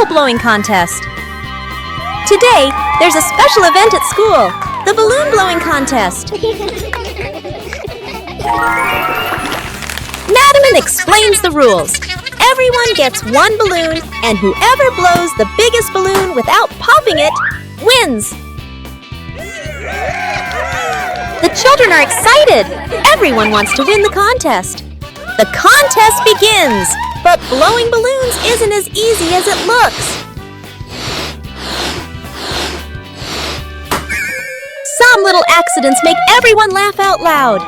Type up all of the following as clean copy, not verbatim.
bubble blowing contest. Today, there's a special event at school, the balloon blowing contest. Madam explains the rules. Everyone gets one balloon, and whoever blows the biggest balloon without popping it wins. The children are excited. Everyone wants to win the contest. The contest begins, but blowing balloons isn't as easy as it looks. Some little accidents make everyone laugh out loud.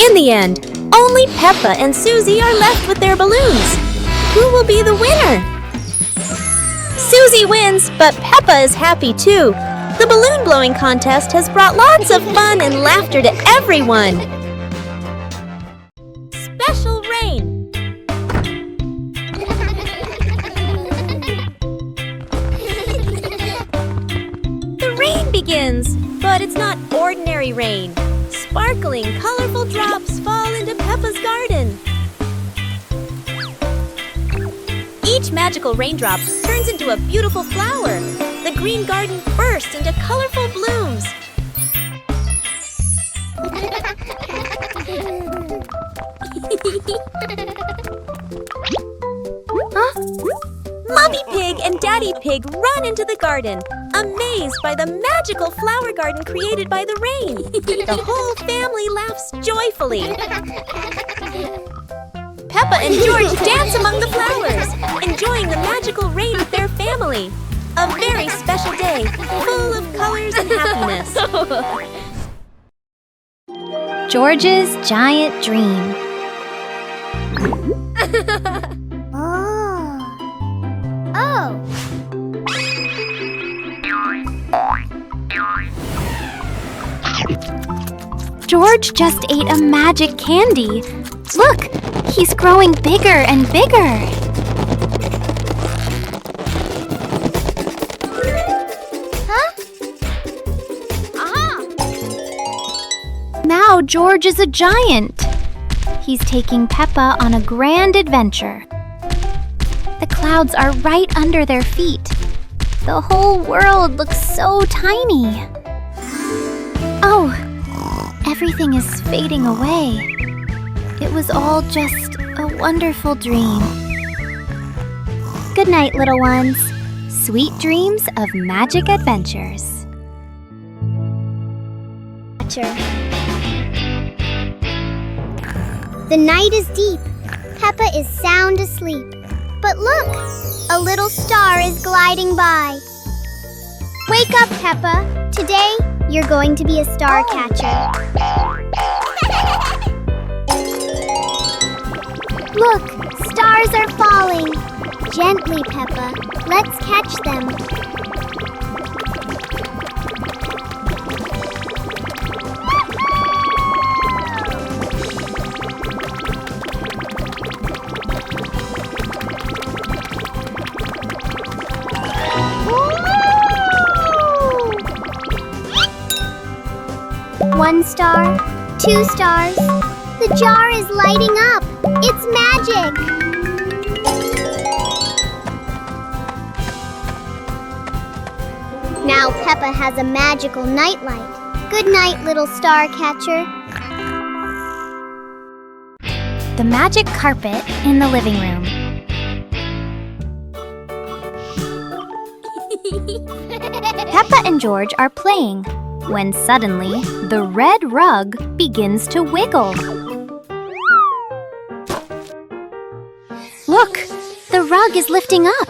In the end, only Peppa and Susie are left with their balloons. Who will be the winner? Susie wins, but Peppa is happy too. The balloon blowing contest has brought lots of fun and laughter to everyone. Special rain. The rain begins, but it's not ordinary rain. Sparkling, colorful drops fall into Peppa's garden. Each magical raindrop turns into a beautiful flower. The green garden bursts into colorful blooms. Huh? Mommy Pig and Daddy Pig run into the garden, amazed by the magical flower garden created by the rain. The whole family laughs joyfully. Peppa and George dance among the flowers, enjoying the magical rain with their family. A very special day, full of colors and happiness. George's Giant Dream. George just ate a magic candy. Look, he's growing bigger and bigger. Now George is a giant. He's taking Peppa on a grand adventure. The clouds are right under their feet. The whole world looks so tiny. Oh, everything is fading away. It was all just a wonderful dream. Good night, little ones. Sweet dreams of magic adventures. The night is deep. Peppa is sound asleep. But look, a little star is gliding by. Wake up, Peppa. Today, you're going to be a star catcher. Look, stars are falling. Gently, Peppa. Let's catch them. One star, 2 stars. The jar is lighting up. It's magic. Now Peppa has a magical nightlight. Good night, little star catcher. The magic carpet in the living room. Peppa and George are playing when suddenly the red rug begins to wiggle. Look, the rug is lifting up.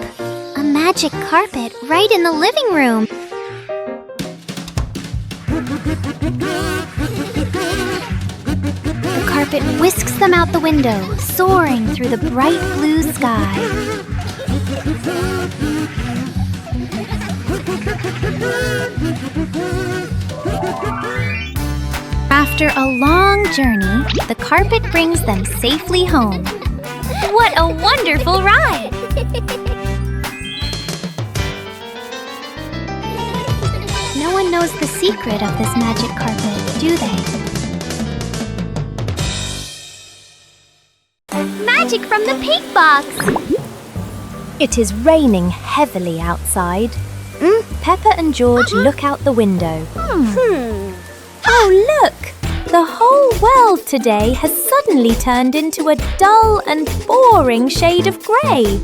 A magic carpet right in the living room. The carpet whisks them out the window, soaring through the bright blue sky. After a long journey, the carpet brings them safely home. What a wonderful ride! No one knows the secret of this magic. magic carpet, do they? Magic from the pig box! It is raining heavily outside. Peppa and George look out the window. Oh, look! The whole world today has suddenly turned into a dull and boring shade of grey.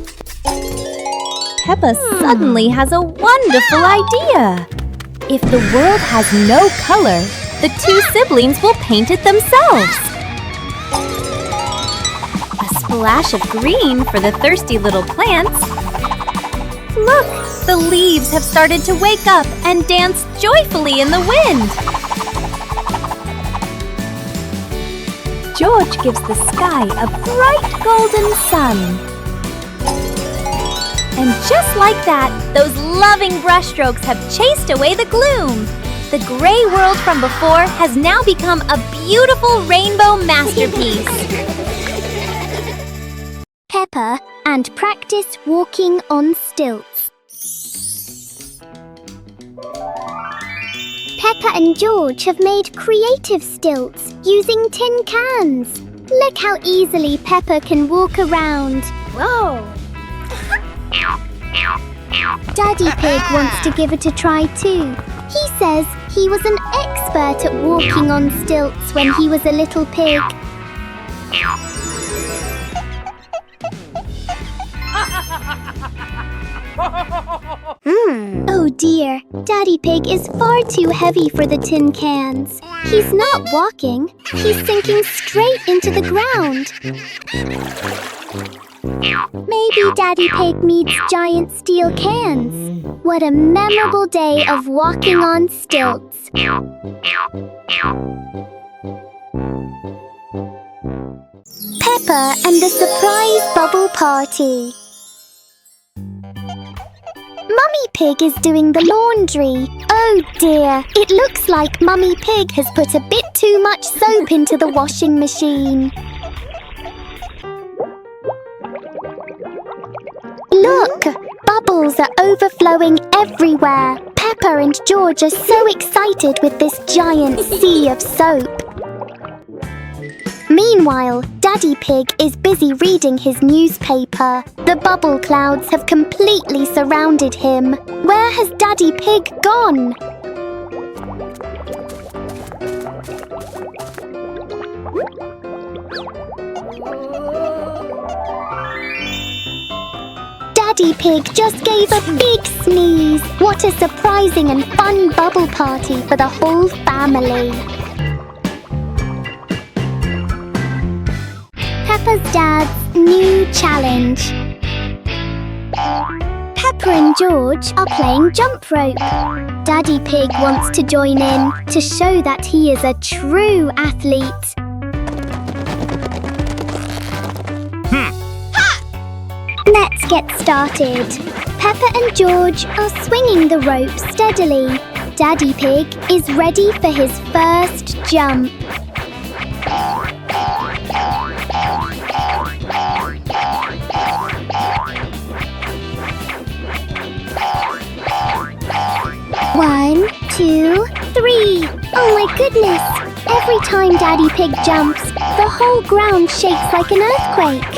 Peppa suddenly has a wonderful idea. If the world has no colour, the two siblings will paint it themselves. A splash of green for the thirsty little plants. Look, the leaves have started to wake up and dance joyfully in the wind. George gives the sky a bright golden sun. And just like that, those loving brushstrokes have chased away the gloom. The gray world from before has now become a beautiful rainbow masterpiece. Peppa and practice walking on stilts. Peppa and George have made creative stilts using tin cans. Look how easily Peppa can walk around. Whoa! Daddy Pig wants to give it a try too. He says he was an expert at walking on stilts when he was a little pig. Oh dear, Daddy Pig is far too heavy for the tin cans. He's not walking, he's sinking straight into the ground. Maybe Daddy Pig needs giant steel cans. What a memorable day of walking on stilts. Peppa and the surprise bubble party. Mummy Pig is doing the laundry. Oh dear, it looks like Mummy Pig has put a bit too much soap into the washing machine. Look! Bubbles are overflowing everywhere. Peppa and George are so excited with this giant sea of soap. Meanwhile, Daddy Pig is busy reading his newspaper. The bubble clouds have completely surrounded him. Where has Daddy Pig gone? Daddy Pig just gave a big sneeze. What a surprising and fun bubble party for the whole family. Peppa's dad's new challenge. Peppa and George are playing jump rope. Daddy Pig wants to join in to show that he is a true athlete. Let's get started. Peppa and George are swinging the rope steadily. Daddy Pig is ready for his first jump. One, two, three. Oh my goodness! Every time Daddy Pig jumps, the whole ground shakes like an earthquake.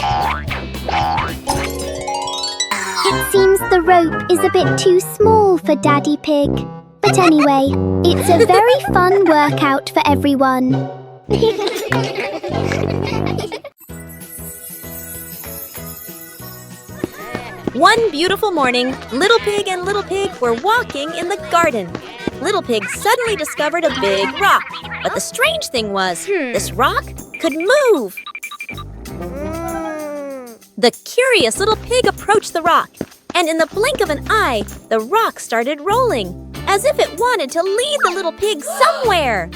It seems the rope is a bit too small for Daddy Pig. But anyway, it's a very fun workout for everyone. One beautiful morning, Little Pig and Little Pig were walking in the garden. Little Pig suddenly discovered a big rock. But the strange thing was, this rock could move. The curious little pig approached the rock, and in the blink of an eye, the rock started rolling, as if it wanted to lead the little pig somewhere.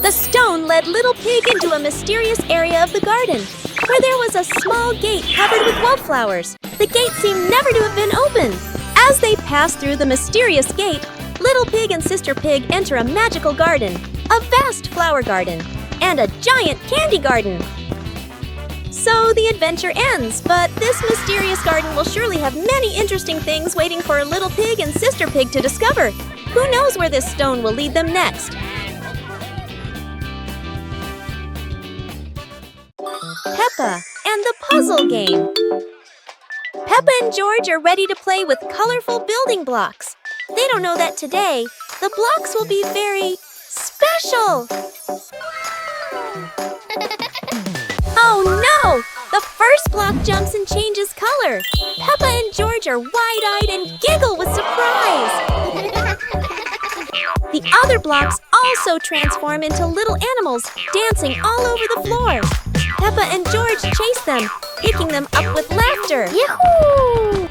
The stone led Little Pig into a mysterious area of the garden, where there was a small gate covered with wildflowers. The gate seemed never to have been opened. As they passed through the mysterious gate, Little Pig and Sister Pig enter a magical garden, a vast flower garden, and a giant candy garden. So the adventure ends, but this mysterious garden will surely have many interesting things waiting for Little Pig and Sister Pig to discover. Who knows where this stone will lead them next? Peppa and the puzzle game. Peppa and George are ready to play with colorful building blocks. They don't know that today, the blocks will be very special. Oh no! The first block jumps and changes color. Peppa and George are wide-eyed and giggle with surprise. The other blocks also transform into little animals, dancing all over the floor. Peppa and George chase them, picking them up with laughter. Yahoo!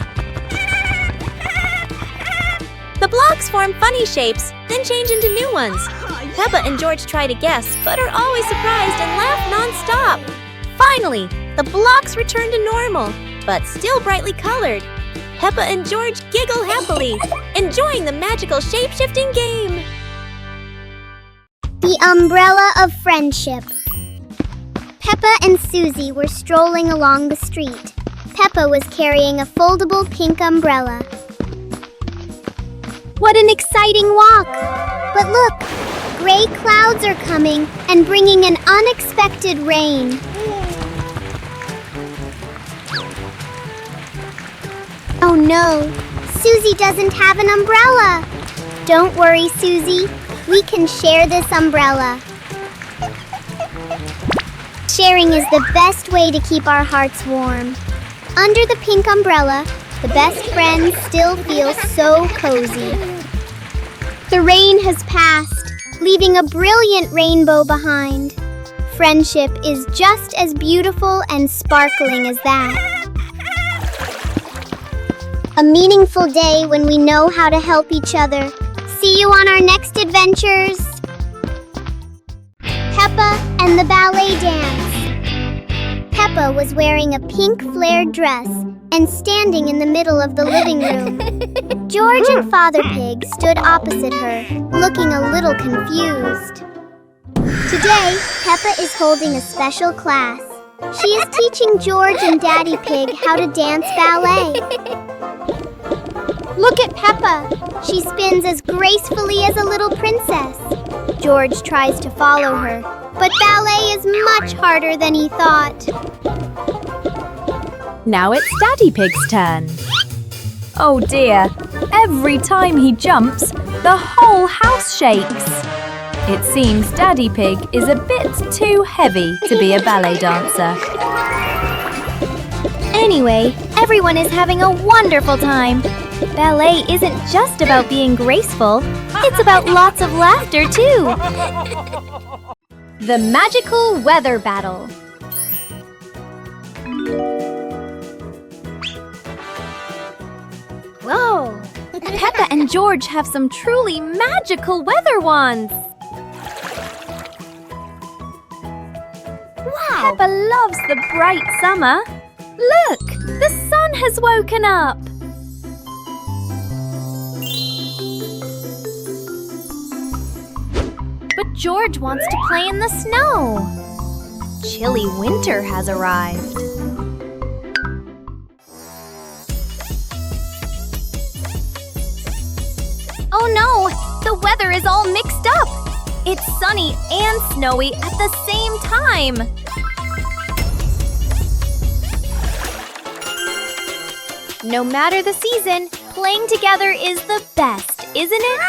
The blocks form funny shapes, then change into new ones. Peppa and George try to guess, but are always surprised and laugh non-stop. Finally, the blocks return to normal, but still brightly colored. Peppa and George giggle happily, enjoying the magical shape-shifting game. The umbrella of friendship. Peppa and Susie were strolling along the street. Peppa was carrying a foldable pink umbrella. What an exciting walk! But look, gray clouds are coming and bringing an unexpected rain. Oh no, Susie doesn't have an umbrella. Don't worry, Susie. We can share this umbrella. Sharing is the best way to keep our hearts warm. Under the pink umbrella, the best friends still feel so cozy. The rain has passed, leaving a brilliant rainbow behind. Friendship is just as beautiful and sparkling as that. A meaningful day when we know how to help each other. See you on our next adventures. Peppa and the ballet dance. Peppa was wearing a pink flared dress and standing in the middle of the living room. George and Father Pig stood opposite her, looking a little confused. Today, Peppa is holding a special class. She is teaching George and Daddy Pig how to dance ballet. Look at Peppa. She spins as gracefully as a little princess. George tries to follow her, but ballet is much harder than he thought. Now it's Daddy Pig's turn. Oh dear, every time he jumps, the whole house shakes. It seems Daddy Pig is a bit too heavy to be a ballet dancer. Anyway, everyone is having a wonderful time. Ballet isn't just about being graceful, it's about lots of laughter too. The magical weather battle. Whoa! Peppa and George have some truly magical weather wands. Wow! Peppa loves the bright summer. Look, the sun has woken up. But George wants to play in the snow. Chilly winter has arrived. Oh no, the weather is all mixed up. It's sunny and snowy at the same time. No matter the season, playing together is the best, isn't it?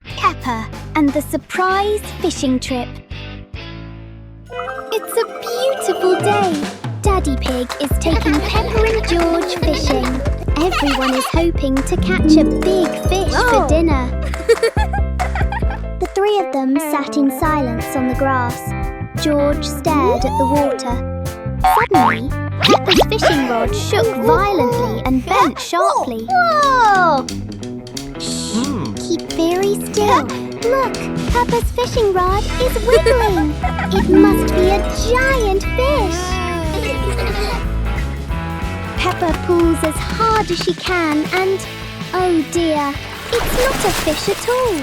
Peppa and the surprise fishing trip. It's a beautiful day. Daddy Pig is taking Peppa and George fishing. Everyone is hoping to catch a big fish for dinner. The three of them sat in silence on the grass. George stared at the water. Suddenly, Peppa's fishing rod shook violently and bent sharply. Whoa! Keep very still. Look, Peppa's fishing rod is wiggling. It must be a giant fish. Peppa pulls as hard as she can and, oh dear, it's not a fish at all.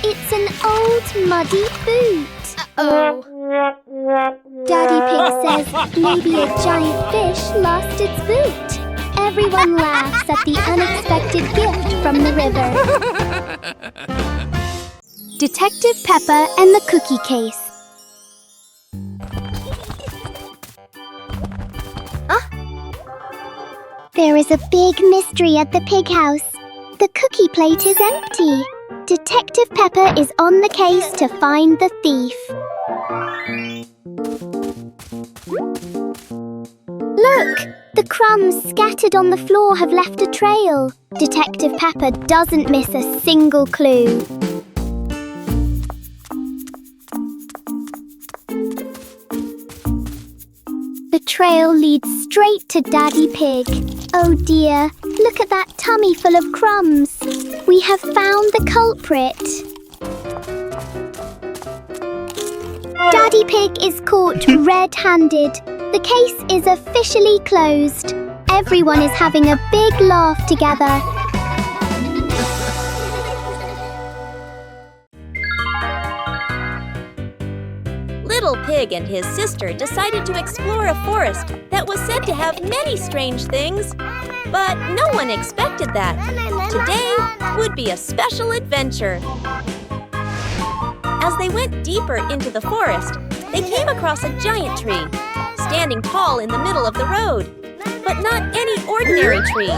It's an old muddy boot. Uh-oh. Daddy Pig says maybe a giant fish lost its boot. Everyone laughs at the unexpected gift from the river. Detective Peppa and the Cookie Case. There is a big mystery at the pig house. The cookie plate is empty. Detective Peppa is on the case to find the thief. Look! The crumbs scattered on the floor have left a trail. Detective Peppa doesn't miss a single clue. The trail leads straight to Daddy Pig. Oh dear, look at that tummy full of crumbs. We have found the culprit. Daddy Pig is caught red-handed. The case is officially closed. Everyone is having a big laugh together. Little Pig and his sister decided to explore a forest that was said to have many strange things. But no one expected that. Today would be a special adventure. As they went deeper into the forest, they came across a giant tree, standing tall in the middle of the road. But not any ordinary tree.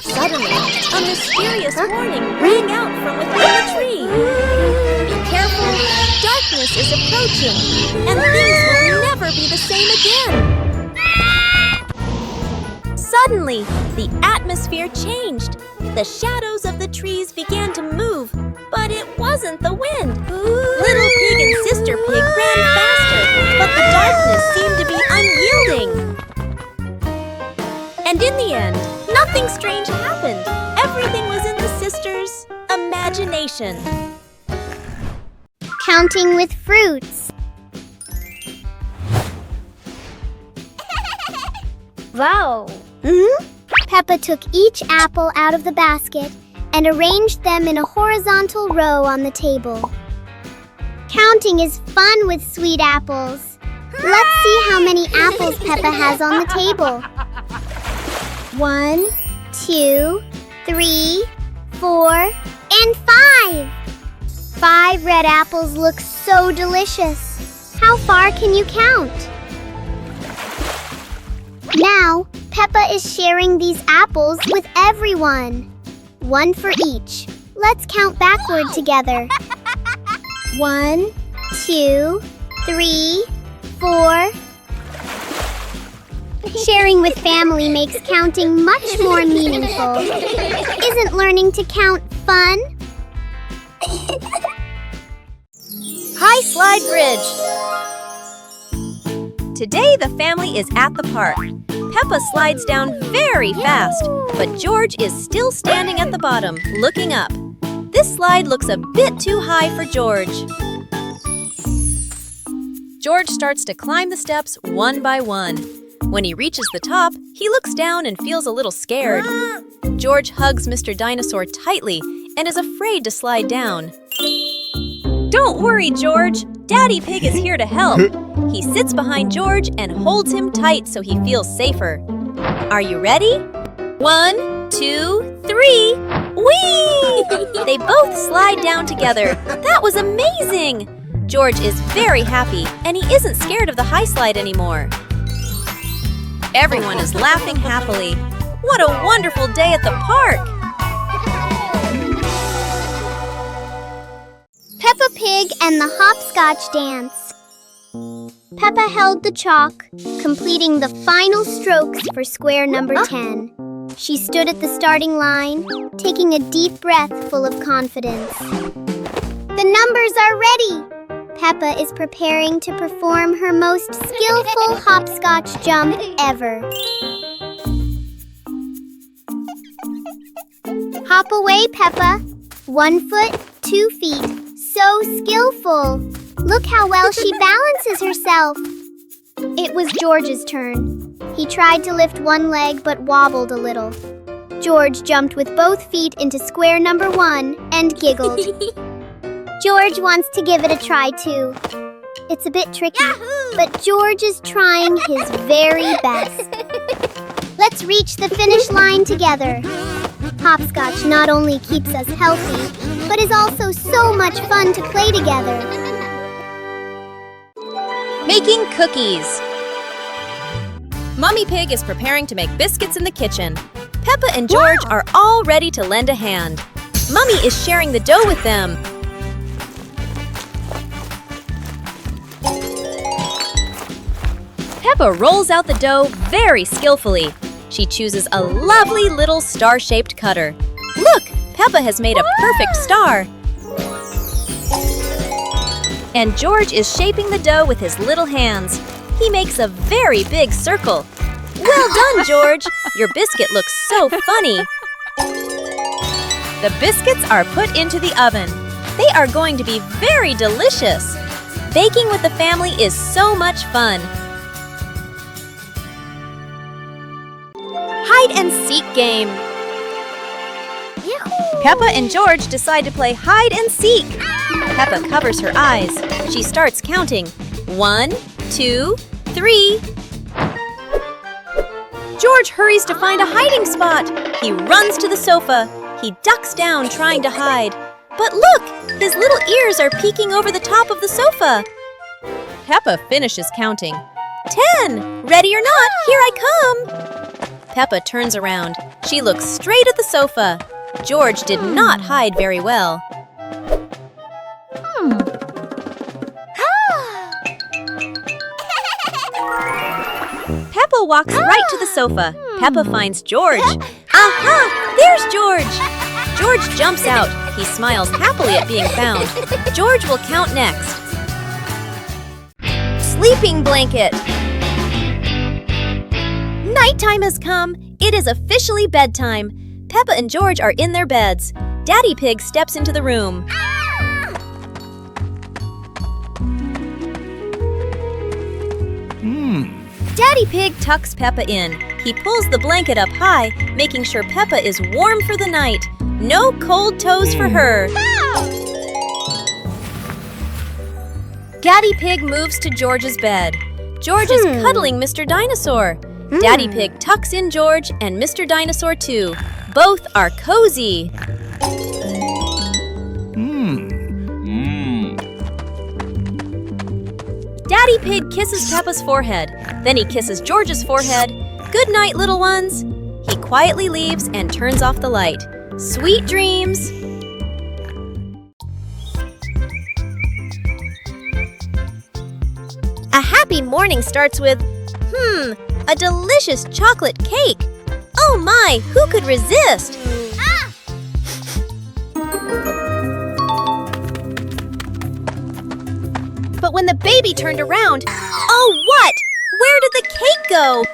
Suddenly, a mysterious warning rang out from within the tree. Be careful, darkness is approaching, and things will never be the same again. Suddenly, the atmosphere changed. The shadows of the trees began to move, but it wasn't the wind. Little Pig and Sister Pig ran faster, but the darkness seemed to be unyielding. And in the end, nothing strange happened. Everything was in the sisters' imagination. Counting with fruits. Wow! Peppa took each apple out of the basket and arranged them in a horizontal row on the table. Counting is fun with sweet apples. Let's see how many apples Peppa has on the table. 1, 2, 3, 4, and 5. 5 red apples look so delicious. How far can you count? Now, Peppa is sharing these apples with everyone. 1 for each. Let's count backward together. 1, 2, 3, 4. Sharing with family makes counting much more meaningful. Isn't learning to count fun? High Slide Bridge. Today the family is at the park. Peppa slides down very fast, but George is still standing at the bottom, looking up. This slide looks a bit too high for George. George starts to climb the steps one by one. When he reaches the top, he looks down and feels a little scared. George hugs Mr. Dinosaur tightly and is afraid to slide down. Don't worry, George. Daddy Pig is here to help. He sits behind George and holds him tight so he feels safer. Are you ready? 1, 2, 3. Whee! They both slide down together. That was amazing! George is very happy and he isn't scared of the high slide anymore. Everyone is laughing happily. What a wonderful day at the park! Peppa Pig and the Hopscotch Dance. Peppa held the chalk, completing the final strokes for square number 10. She stood at the starting line, taking a deep breath full of confidence. The numbers are ready! Peppa is preparing to perform her most skillful hopscotch jump ever. Hop away, Peppa. 1 foot, 2 feet. So skillful. Look how well she balances herself. It was George's turn. He tried to lift one leg but wobbled a little. George jumped with both feet into square number 1 and giggled. George wants to give it a try too. It's a bit tricky, but George is trying his very best. Let's reach the finish line together. Hopscotch not only keeps us healthy, but is also so much fun to play together. Making cookies. Mummy Pig is preparing to make biscuits in the kitchen. Peppa and George are all ready to lend a hand. Mummy is sharing the dough with them. Peppa rolls out the dough very skillfully. She chooses a lovely little star-shaped cutter. Look, Peppa has made a perfect star. And George is shaping the dough with his little hands. He makes a very big circle. Well done, George! Your biscuit looks so funny. The biscuits are put into the oven. They are going to be very delicious. Baking with the family is so much fun. Hide and seek game. Peppa and George decide to play hide and seek. Peppa covers her eyes. She starts counting. 1, 2, 3. George hurries to find a hiding spot. He runs to the sofa. He ducks down trying to hide. But look, his little ears are peeking over the top of the sofa. Peppa finishes counting. 10! Ready or not, here I come! Peppa turns around. She looks straight at the sofa. George did not hide very well. Peppa walks right to the sofa. Peppa finds George. Aha! There's George! George jumps out. He smiles happily at being found. George will count next. Sleeping blanket. Nighttime has come. It is officially bedtime. Peppa and George are in their beds. Daddy Pig steps into the room. Daddy Pig tucks Peppa in. He pulls the blanket up high, making sure Peppa is warm for the night. No cold toes for her. Daddy Pig moves to George's bed. George is cuddling Mr. Dinosaur. Daddy Pig tucks in George and Mr. Dinosaur too. Both are cozy. Daddy Pig kisses Peppa's forehead. Then he kisses George's forehead. Good night, little ones. He quietly leaves and turns off the light. Sweet dreams. A happy morning starts with, a delicious chocolate cake. Oh my, who could resist? But when the baby turned around, oh what? Where did the cake go?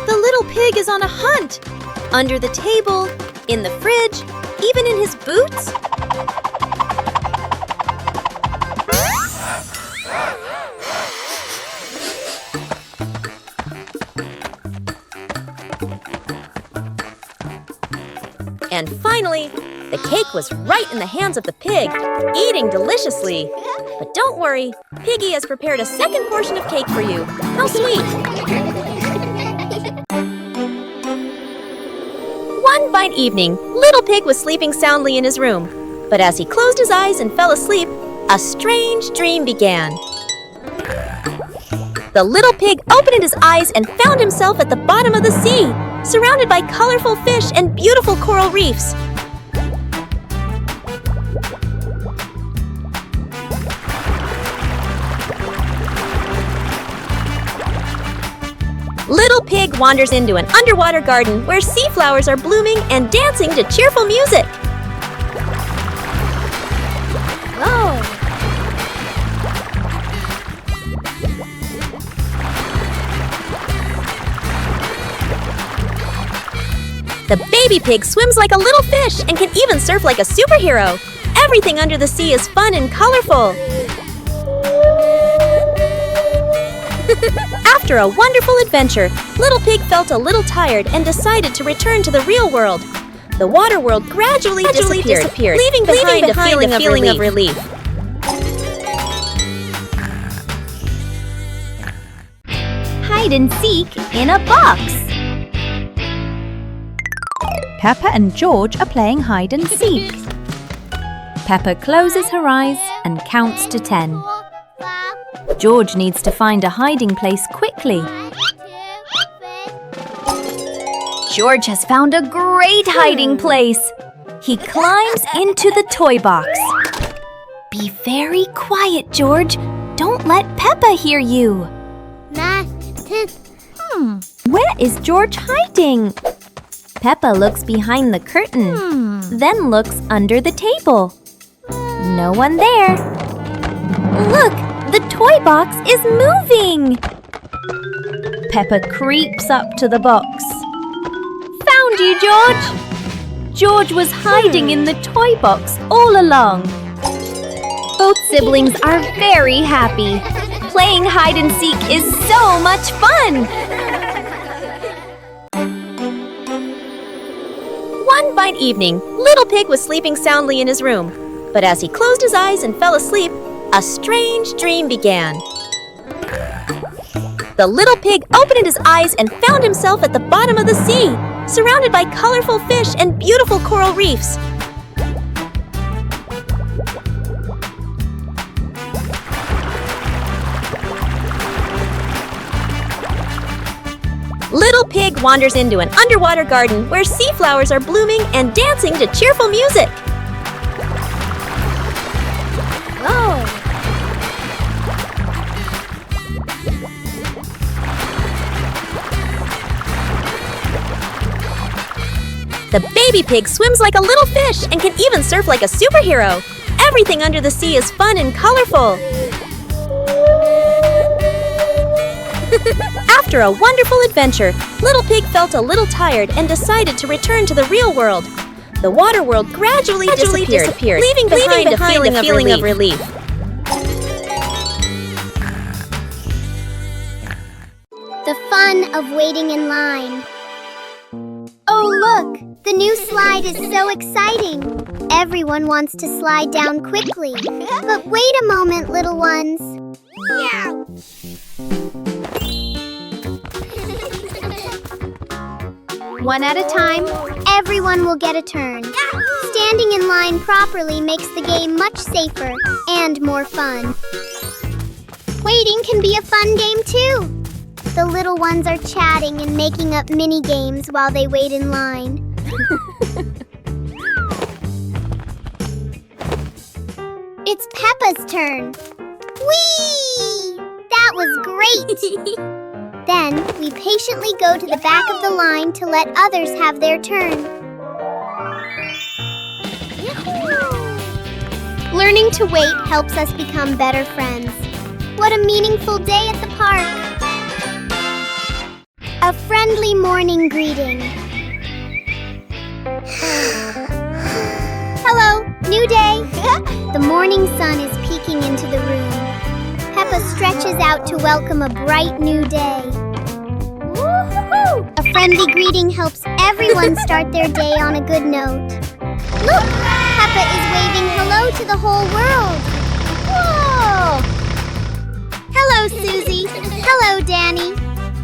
The little pig is on a hunt. Under the table, in the fridge, even in his boots. And finally, the cake was right in the hands of the pig, eating deliciously. But don't worry, Piggy has prepared a second portion of cake for you. How sweet! One fine evening, Little Pig was sleeping soundly in his room. But as he closed his eyes and fell asleep, a strange dream began. The little pig opened his eyes and found himself at the bottom of the sea, surrounded by colorful fish and beautiful coral reefs. Little Pig wanders into an underwater garden where sea flowers are blooming and dancing to cheerful music. The baby pig swims like a little fish and can even surf like a superhero. Everything under the sea is fun and colorful. After a wonderful adventure, Little Pig felt a little tired and decided to return to the real world. The water world gradually disappeared, leaving behind a feeling of relief. Hide and seek in a box. Peppa and George are playing hide and seek. Peppa closes her eyes and counts to 10. George needs to find a hiding place quickly. George has found a great hiding place. He climbs into the toy box. Be very quiet, George. Don't let Peppa hear you. Where is George hiding? Peppa looks behind the curtain, then looks under the table. No one there. Look, the toy box is moving. Peppa creeps up to the box. Found you, George! George was hiding in the toy box all along. Both siblings are very happy. Playing hide and seek is so much fun. One fine evening, Little Pig was sleeping soundly in his room. But as he closed his eyes and fell asleep, a strange dream began. The little pig opened his eyes and found himself at the bottom of the sea, surrounded by colorful fish and beautiful coral reefs. Little Pig wanders into an underwater garden where sea flowers are blooming and dancing to cheerful music. The baby pig swims like a little fish and can even surf like a superhero. Everything under the sea is fun and colorful. After a wonderful adventure, Little Pig felt a little tired and decided to return to the real world. The water world gradually disappeared, leaving behind a feeling of relief. The fun of waiting in line. Oh, look! The new slide is so exciting. Everyone wants to slide down quickly. But wait a moment, little ones. One at a time, everyone will get a turn. Standing in line properly makes the game much safer and more fun. Waiting can be a fun game too. The little ones are chatting and making up mini games while they wait in line. It's Peppa's turn. Whee! That was great! Then we patiently go to the back of the line to let others have their turn. Learning to wait helps us become better friends. What a meaningful day at the park! A friendly morning greeting. Hello, new day! The morning sun is peeking into the room. Peppa stretches out to welcome a bright new day. Woo-hoo-hoo! A friendly greeting helps everyone start their day on a good note. Look! Peppa is waving hello to the whole world. Whoa! Hello, Susie. Hello, Danny.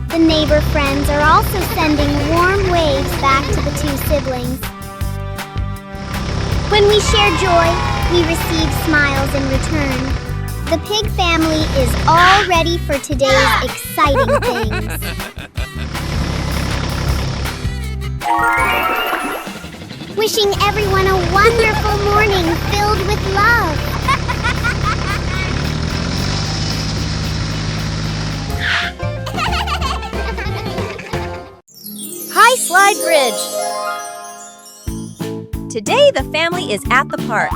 The neighbor friends are also sending warm waves back to the two siblings. When we share joy, we receive smiles in return. The pig family is all ready for today's exciting things. Wishing everyone a wonderful morning filled with love. High Slide Bridge. Today the family is at the park.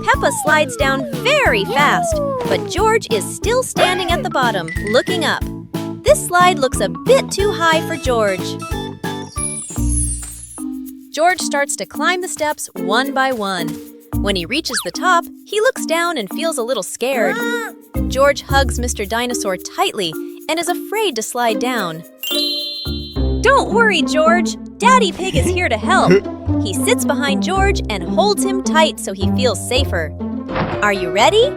Peppa slides down very fast, but George is still standing at the bottom, looking up. This slide looks a bit too high for George. George starts to climb the steps one by one. When he reaches the top, he looks down and feels a little scared. George hugs Mr. Dinosaur tightly and is afraid to slide down. Don't worry, George. Daddy Pig is here to help. He sits behind George and holds him tight so he feels safer. Are you ready?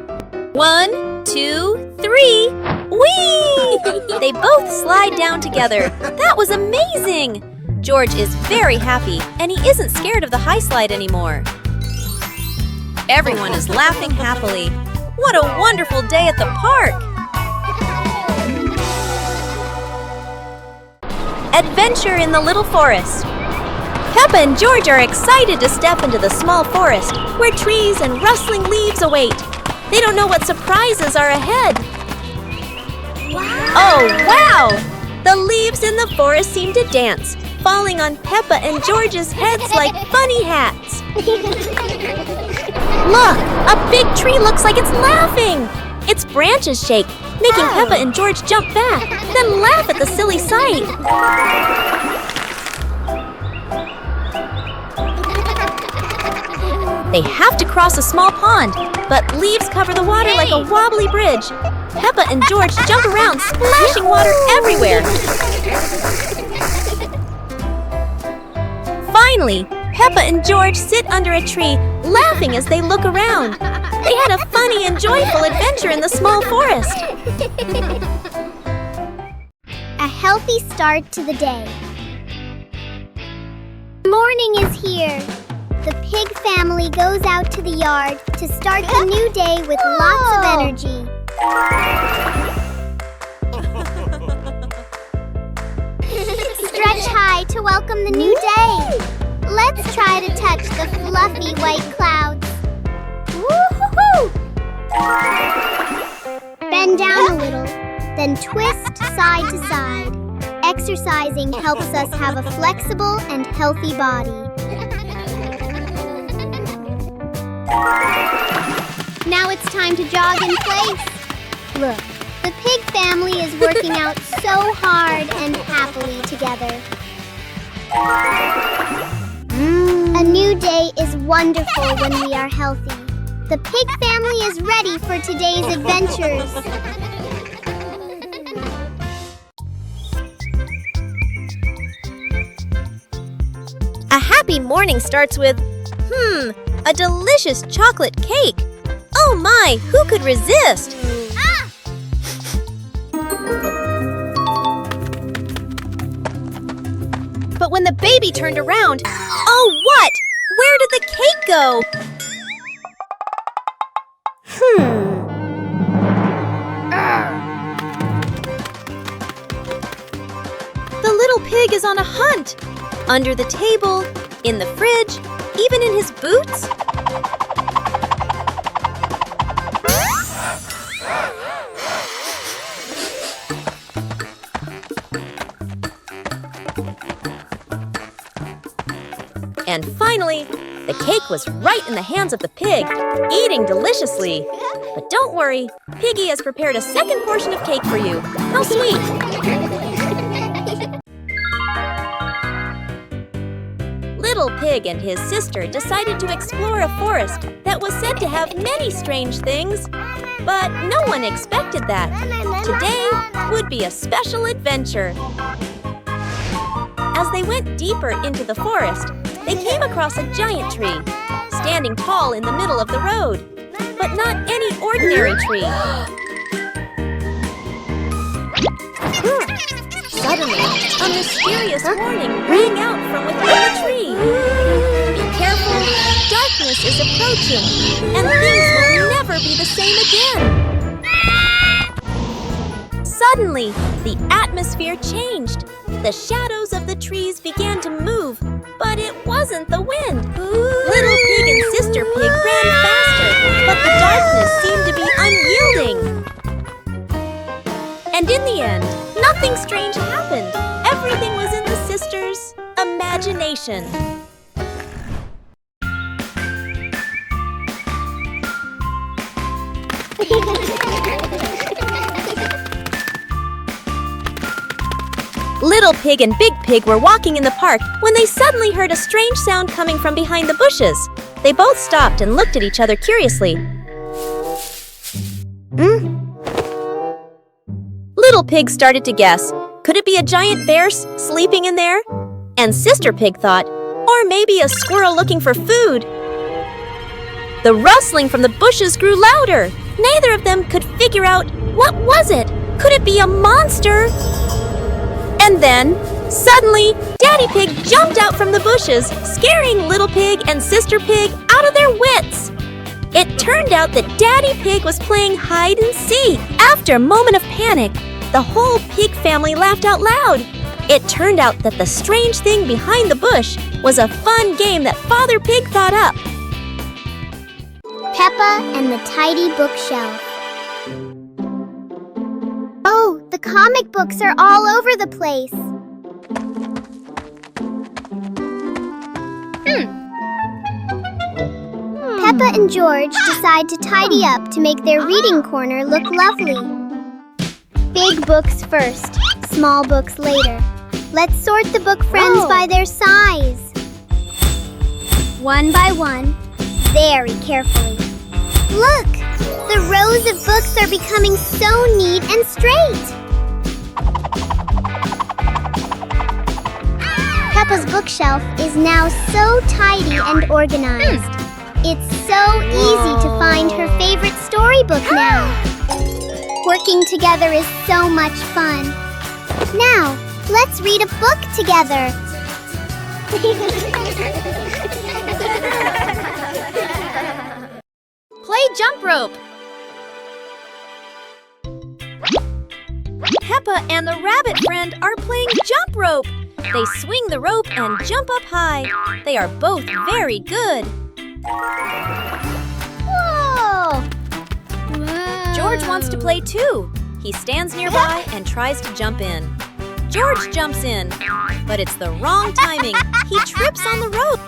1, 2, 3. Whee! They both slide down together. That was amazing! George is very happy, and he isn't scared of the high slide anymore. Everyone is laughing happily. What a wonderful day at the park! Adventure in the Little Forest. Peppa and George are excited to step into the small forest where trees and rustling leaves await. They don't know what surprises are ahead. Oh, wow! The leaves in the forest seem to dance, falling on Peppa and George's heads like funny hats. Look! A big tree looks like it's laughing! Its branches shake, making Peppa and George jump back, then laugh at the silly sight. They have to cross a small pond, but leaves cover the water like a wobbly bridge. Peppa and George jump around, splashing water everywhere. Finally, Peppa and George sit under a tree, laughing as they look around. They had a funny and joyful adventure in the small forest. A healthy start to the day. Morning is here. The pig family goes out to the yard to start the new day with lots of energy. Stretch high to welcome the new day. Let's try to touch the fluffy white clouds. Woo-hoo-hoo! Bend down a little, then twist side to side. Exercising helps us have a flexible and healthy body. Now it's time to jog in place. Look, the pig family is working out so hard and happily together. A new day is wonderful when we are healthy. The pig family is ready for today's adventures. A happy morning starts with, a delicious chocolate cake. Oh my, who could resist? But when the baby turned around, oh what? Where did the cake go? The little pig is on a hunt. Under the table, in the fridge, even in his boots. And finally, the cake was right in the hands of the pig, eating deliciously. But don't worry, Piggy has prepared a second portion of cake for you. How sweet! Little Pig and his sister decided to explore a forest that was said to have many strange things. But no one expected that. Today would be a special adventure. As they went deeper into the forest, they came across a giant tree, standing tall in the middle of the road. But not any ordinary tree. Suddenly, a mysterious warning rang out from within the tree. Be careful, darkness is approaching, and things will never be the same again. Suddenly, the atmosphere changed. The shadows of the trees began to move, but it wasn't the wind. Little Pig and Sister Pig ran faster, but the darkness seemed to be unyielding. And in the end, nothing strange happened. Everything was in the sisters' imagination. Little Pig and Big Pig were walking in the park when they suddenly heard a strange sound coming from behind the bushes. They both stopped and looked at each other Little Pig started to guess. Could it be a giant bear sleeping in there? And Sister Pig thought, or maybe a squirrel looking for food. The rustling from the bushes grew louder. Neither of them could figure out, what was it? Could it be a monster? And then, suddenly, Daddy Pig jumped out from the bushes, scaring Little Pig and Sister Pig out of their wits. It turned out that Daddy Pig was playing hide and seek. After a moment of panic, the whole pig family laughed out loud. It turned out that the strange thing behind the bush was a fun game that Father Pig thought up. Peppa and the Tidy Bookshelf. Oh, the comic books are all over the place. Peppa and George decide to tidy up to make their reading corner look lovely. Big books first, small books later. Let's sort the book friends by their size. One by one, very carefully. Look! The rows of books are becoming so neat and straight. Peppa's bookshelf is now so tidy and organized. It's so easy to find her favorite storybook now. Working together is so much fun. Now, let's read a book together. Play jump rope. Peppa and the rabbit friend are playing jump rope. They swing the rope and jump up high. They are both very good. Whoa! George wants to play too. He stands nearby and tries to jump in. George jumps in, but it's the wrong timing. He trips on the rope.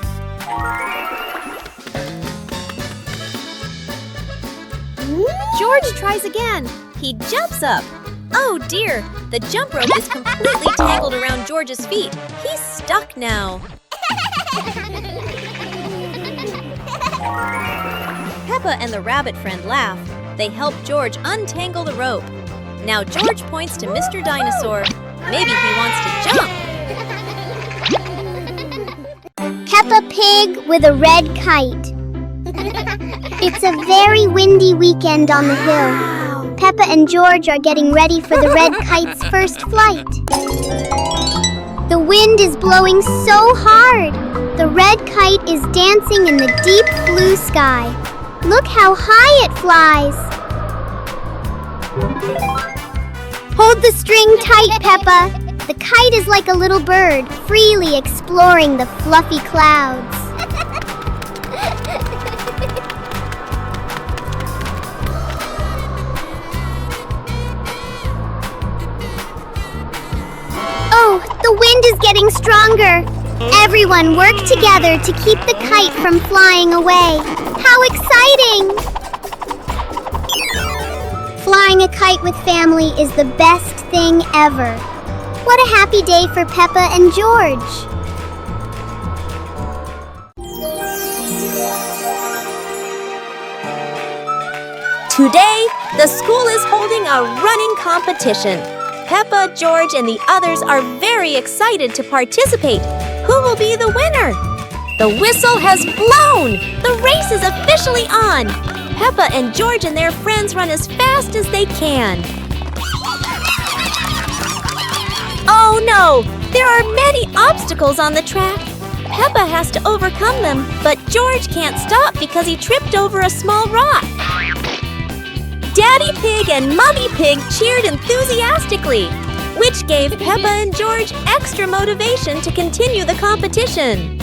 George tries again. He jumps up. Oh dear, the jump rope is completely tangled around George's feet. He's stuck now. Peppa and the rabbit friend laugh. They help George untangle the rope. Now George points to Mr. Dinosaur. Maybe he wants to jump. Peppa Pig with a red kite. It's a very windy weekend on the hill. Peppa and George are getting ready for the red kite's first flight. The wind is blowing so hard. The red kite is dancing in the deep blue sky. Look how high it flies. Hold the string tight, Peppa. The kite is like a little bird, freely exploring the fluffy clouds. Oh, the wind is getting stronger. Everyone work together to keep the kite from flying away. How exciting! Flying a kite with family is the best thing ever. What a happy day for Peppa and George. Today, the school is holding a running competition. Peppa, George, and the others are very excited to participate. Who will be the winner? The whistle has blown! The race is officially on! Peppa and George and their friends run as fast as they can. Oh no! There are many obstacles on the track. Peppa has to overcome them, but George can't stop because he tripped over a small rock. Daddy Pig and Mummy Pig cheered enthusiastically, which gave Peppa and George extra motivation to continue the competition.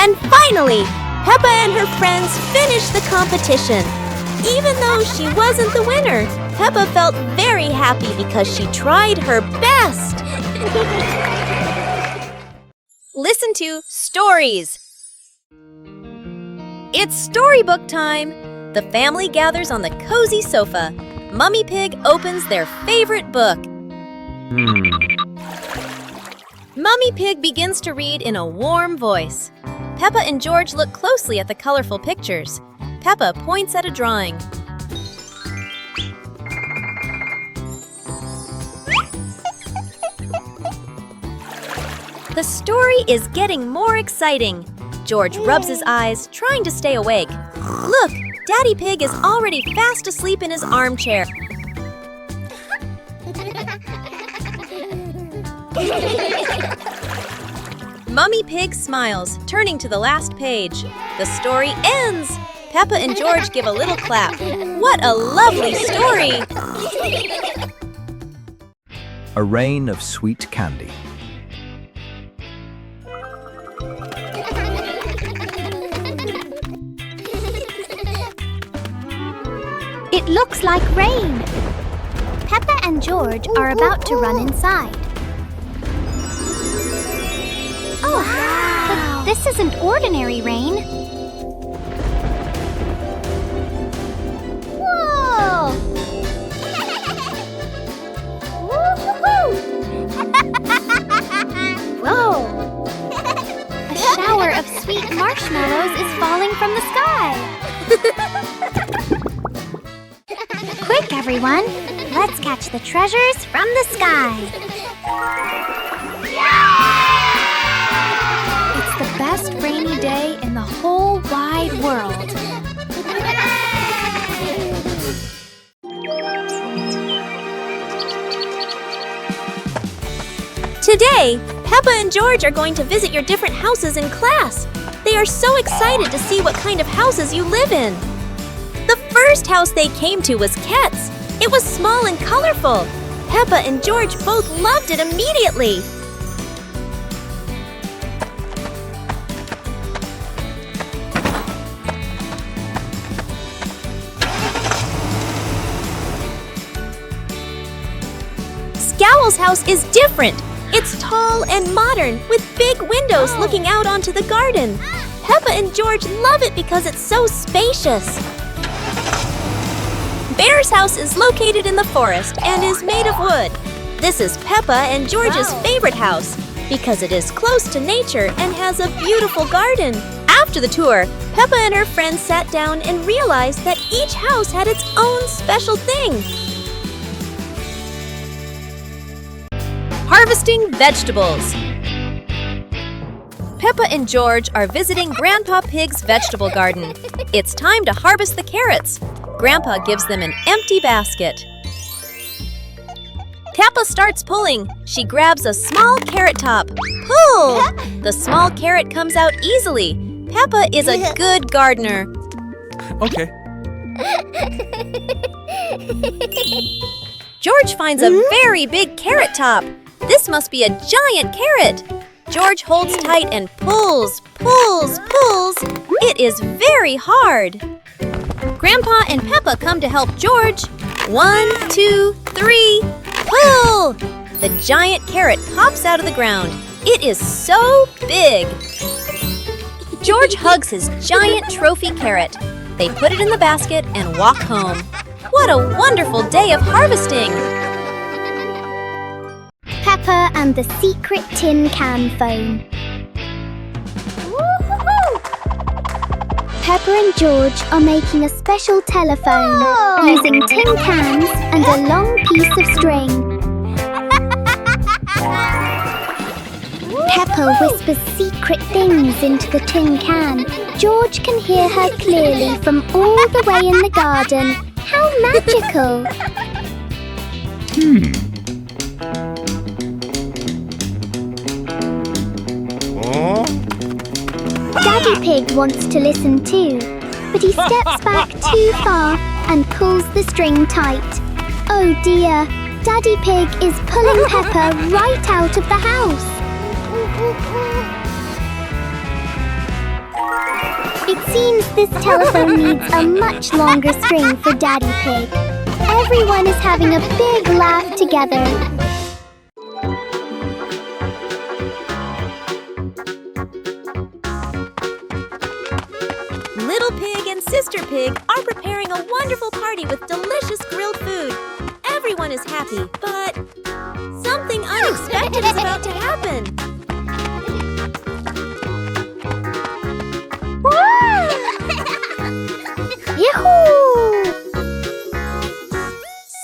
And finally, Peppa and her friends finished the competition. Even though she wasn't the winner, Peppa felt very happy because she tried her best. Listen to stories. It's storybook time. The family gathers on the cozy sofa. Mummy Pig opens their favorite book. Mummy Pig begins to read in a warm voice. Peppa and George look closely at the colorful pictures. Peppa points at a drawing. The story is getting more exciting. George rubs his eyes, trying to stay awake. Look, Daddy Pig is already fast asleep in his armchair. Mummy Pig smiles, turning to the last page. The story ends! Peppa and George give a little clap. What a lovely story! A rain of sweet candy. It looks like rain. Peppa and George are about to run inside. Oh, wow. But this isn't ordinary rain. Whoa! Whoa! A shower of sweet marshmallows is falling from the sky. Quick, everyone! Let's catch the treasures from the sky. It's the best rainy day in the whole wide world. Today, Peppa and George are going to visit your different houses in class. They are so excited to see what kind of houses you live in. The first house they came to was Ket's. It was small and colorful. Peppa and George both loved it immediately. Scowl's house is different. It's tall and modern, with big windows looking out onto the garden. Peppa and George love it because it's so spacious. Bear's house is located in the forest and is made of wood. This is Peppa and George's favorite house because it is close to nature and has a beautiful garden. After the tour, Peppa and her friends sat down and realized that each house had its own special thing. Harvesting vegetables. Peppa and George are visiting Grandpa Pig's vegetable garden. It's time to harvest the carrots. Grandpa gives them an empty basket. Peppa starts pulling. She grabs a small carrot top. Pull! The small carrot comes out easily. Peppa is a good gardener. Okay. George finds a very big carrot top. This must be a giant carrot. George holds tight and pulls, pulls, pulls. It is very hard. Grandpa and Peppa come to help George. 1, 2, 3, pull! The giant carrot pops out of the ground. It is so big. George hugs his giant trophy carrot. They put it in the basket and walk home. What a wonderful day of harvesting! Peppa and the secret tin can phone. Peppa and George are making a special telephone using tin cans and a long piece of string. Peppa whispers secret things into the tin can. George can hear her clearly from all the way in the garden. How magical! Daddy Pig wants to listen too, but he steps back too far and pulls the string tight. Oh dear, Daddy Pig is pulling Peppa right out of the house. It seems this telephone needs a much longer string for Daddy Pig. Everyone is having a big laugh together. Little Pig and Sister Pig are preparing a wonderful party with delicious grilled food. Everyone is happy, but something unexpected is about to happen. Yahoo!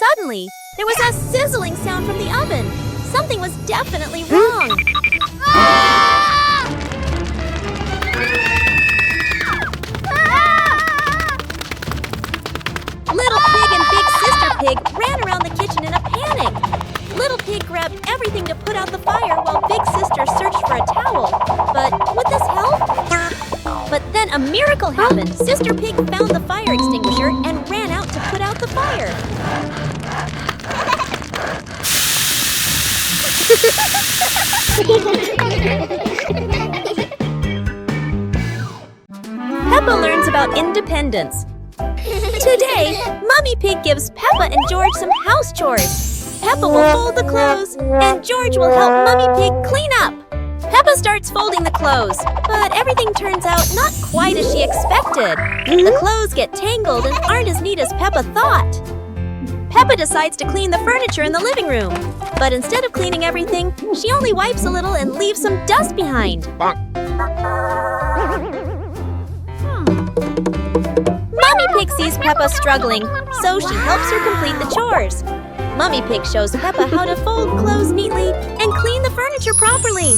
Suddenly, there was a sizzling sound from the oven. Something was definitely wrong. Little Pig and Big Sister Pig ran around the kitchen in a panic. Little Pig grabbed everything to put out the fire while Big Sister searched for a towel. But would this help? But then a miracle happened. Sister Pig found the fire extinguisher and ran out to put out the fire. Peppa learns about independence. Today, Mummy Pig gives Peppa and George some house chores. Peppa will fold the clothes, and George will help Mummy Pig clean up. Peppa starts folding the clothes, but everything turns out not quite as she expected. The clothes get tangled and aren't as neat as Peppa thought. Peppa decides to clean the furniture in the living room, but instead of cleaning everything, she only wipes a little and leaves some dust behind. Mummy Pig sees Peppa struggling, so she helps her complete the chores. Mummy Pig shows Peppa how to fold clothes neatly and clean the furniture properly.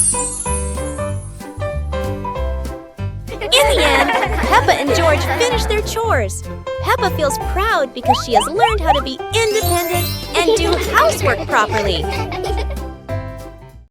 In the end, Peppa and George finish their chores. Peppa feels proud because she has learned how to be independent and do housework properly.